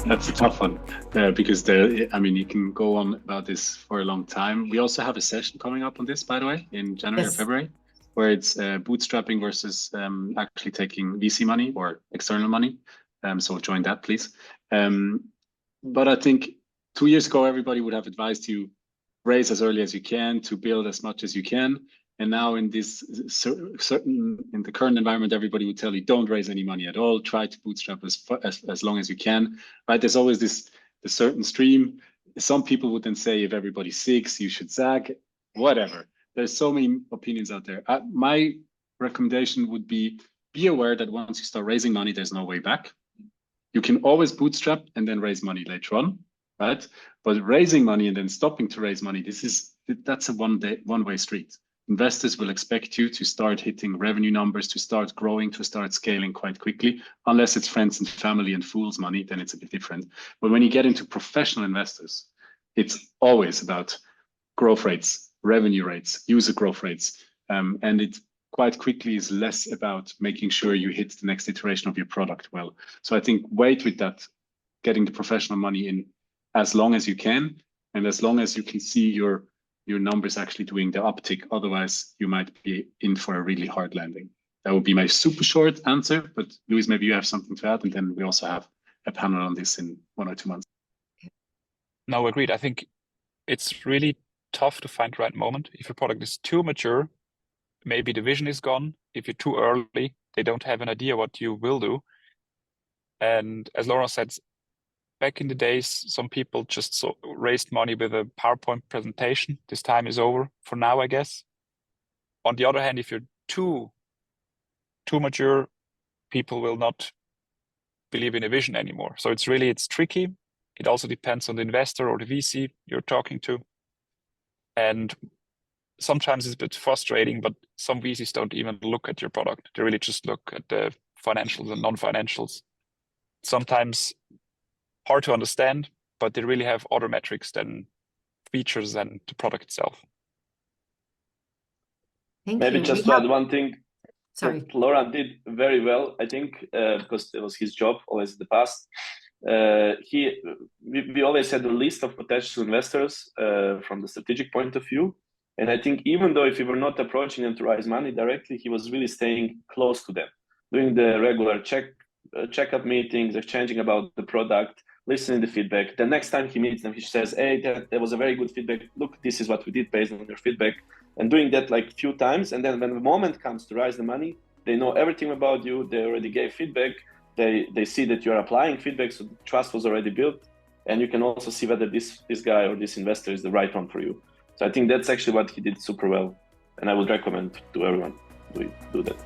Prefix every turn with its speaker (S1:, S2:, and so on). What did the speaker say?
S1: That's a tough one because you can go on about this for a long time. We also have a session coming up on this, by the way, in January or
S2: Yes.
S1: February, where it's bootstrapping versus actually taking VC money or external money. So join that, please. But I think 2 years ago, everybody would have advised you raise as early as you can to build as much as you can. And now in this in the current environment, everybody would tell you don't raise any money at all. Try to bootstrap as long as you can. Right? There's always this certain stream. Some people would then say if everybody's sick, you should zag. Whatever. There's so many opinions out there. My recommendation would be aware that once you start raising money, there's no way back. You can always bootstrap and then raise money later on, right? But raising money and then stopping to raise money, that's a one-way street. Investors will expect you to start hitting revenue numbers, to start growing, to start scaling quite quickly. Unless it's friends and family and fools money, then it's a bit different. But when you get into professional investors, it's always about growth rates, revenue rates, user growth rates. And it quite quickly is less about making sure you hit the next iteration of your product well. So I think wait with that, getting the professional money in as long as you can, and as long as you can see your numbers actually doing the uptick. Otherwise, you might be in for a really hard landing. That would be my super short answer. But Luis, maybe you have something to add, and then we also have a panel on this in 1 or 2 months.
S3: No, agreed. I think it's really tough to find the right moment. If your product is too mature, maybe the vision is gone. If you're too early, they don't have an idea what you will do. And as Laurent said, back in the days, some people just raised money with a PowerPoint presentation. This time is over for now, I guess. On the other hand, if you're too mature, people will not believe in a vision anymore. So it's tricky. It also depends on the investor or the VC you're talking to. And sometimes it's a bit frustrating, but some VCs don't even look at your product. They really just look at the financials and non-financials. Sometimes hard to understand, but they really have other metrics than features than the product itself.
S4: Maybe just to add one thing. Sorry. Laurent did very well, I think, because it was his job always in the past. We always had a list of potential investors from the strategic point of view. And I think even though if we were not approaching them to raise money directly, he was really staying close to them, doing the regular checkup meetings, exchanging about the product, listening to feedback. The next time he meets them, he says, hey, that was a very good feedback. Look, this is what we did based on your feedback. And doing that like a few times. And then when the moment comes to raise the money, they know everything about you. They already gave feedback. They see that you're applying feedback. So trust was already built. And you can also see whether this guy or this investor is the right one for you. So I think that's actually what he did super well. And I would recommend to everyone do that.